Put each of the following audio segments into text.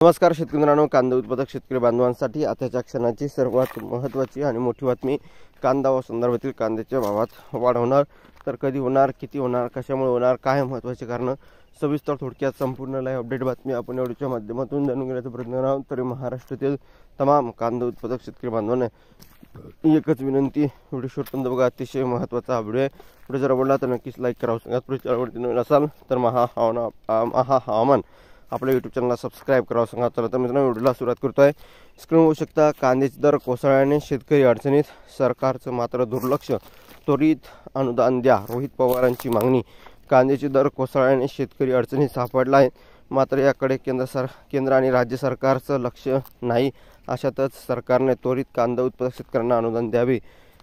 नमस्कार शेतकरी मित्रांनो, कांदा उत्पादक शेतकरी बांधवांसाठी आताच्या क्षणाची सर्वात महत्त्वाची आणि मोठी बातमी. कांदा व संदर्भातील कांद्याच्या भावात वाढ होणार, तर कधी होणार, किती होणार, कशामुळे होणार, काय महत्त्वाचे कारण, सविस्तर थोडक्यात संपूर्ण लाईव्ह अपडेट बातमी आपण एवढीच्या माध्यमातून जाणून घेण्याचा प्रयत्न करणार आहोत. तरी महाराष्ट्रातील तमाम कांदा उत्पादक शेतकरी बांधवांना एकच विनंती, व्हिडिओ शेवटपर्यंत बघा. अतिशय महत्त्वाचा हा व्हिडिओ आहे. व्हिडिओ जर आवडला तर नक्कीच लाईक करा. सगळ्यात पुढे चॅनलवरती नवीन असाल तर महा हवामान आपल्या यूट्यूब चॅनलला सबस्क्राईब करावं सांगा. चला तर मित्रांनो, व्हिडिओला सुरुवात करतोय. स्क्रीन होऊ शकता. कांद्याचे दर कोसळल्याने शेतकरी अडचणीत, सरकारचं मात्र दुर्लक्ष, त्वरित अनुदान द्या, रोहित पवारांची मागणी. कांद्याचे दर कोसळल्याने शेतकरी अडचणीत सापडला आहे, मात्र याकडे केंद्र आणि राज्य सरकारचं लक्ष नाही. अशातच सरकारने त्वरित कांदा उत्पादक शेतकऱ्यांना अनुदान द्यावे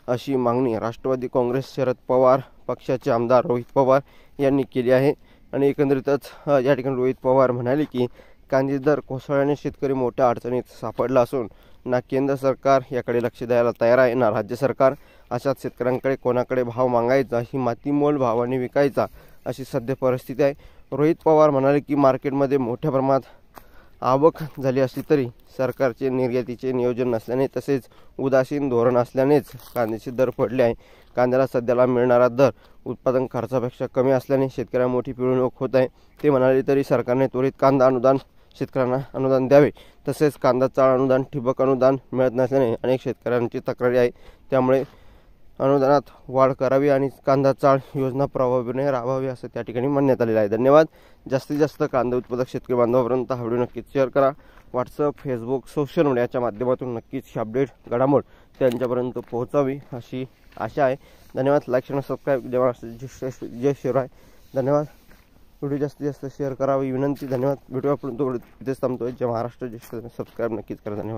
अशी मागणी राष्ट्रवादी काँग्रेस शरद पवार पक्षाचे आमदार रोहित पवार यांनी केली आहे. आणि एकंदरीतच या ठिकाणी रोहित पवार म्हणाले की कांदे दर कोसळल्याने शेतकरी मोठ्या अडचणीत सापडला असून ना केंद्र सरकार याकडे लक्ष द्यायला तयार आहे, ना राज्य सरकार. अशात शेतकऱ्यांकडे कोणाकडे भाव मागायचा, ही मातीमोल भावाने विकायचा, अशी सध्या परिस्थिती आहे. रोहित पवार म्हणाले की मार्केटमध्ये मोठ्या प्रमाणात आवक झाली असली तरी सरकारचे निर्यातीचे नियोजन नसल्याने तसेच उदासीन धोरण असल्यानेच कांद्याचे दर पडले आहे. कांद्याला सध्याला मिळणारा दर उत्पादन खर्चापेक्षा कमी असल्याने शेतकऱ्यांना मोठी पिळवणूक होत आहे. ते म्हणाले तरी सरकारने त्वरित कांदा अनुदान शेतकऱ्यांना अनुदान द्यावे. तसेच कांदा चाळ अनुदान, ठिबक अनुदान मिळत नसल्याने अनेक शेतकऱ्यांची तक्रारी आहे. त्यामुळे अनुदानात वाढ करावी आणि कांदा चाळ योजना प्रभावीपणे राबवावी असं त्या ठिकाणी म्हणण्यात आलेलं आहे. धन्यवाद. जास्तीत जास्त कांदा उत्पादक शेतकरी बांधवांपर्यंत हा व्हिडिओ नक्कीच शेअर करा. व्हॉट्सअप, फेसबुक, सोशल मीडियाच्या माध्यमातून नक्कीच ही अपडेट घडामोड त्यांच्यापर्यंत पोहोचावी अशी आशा आहे. धन्यवाद. Like share subscribe. जय शिवराय. धन्यवाद. व्हिडिओ जास्तीत जास्त शेअर करावी विनंती. धन्यवाद. व्हिडिओ आपण इथेच थांबतोय. जय महाराष्ट्र. जय सबस्क्राईब नक्कीच करा. धन्यवाद.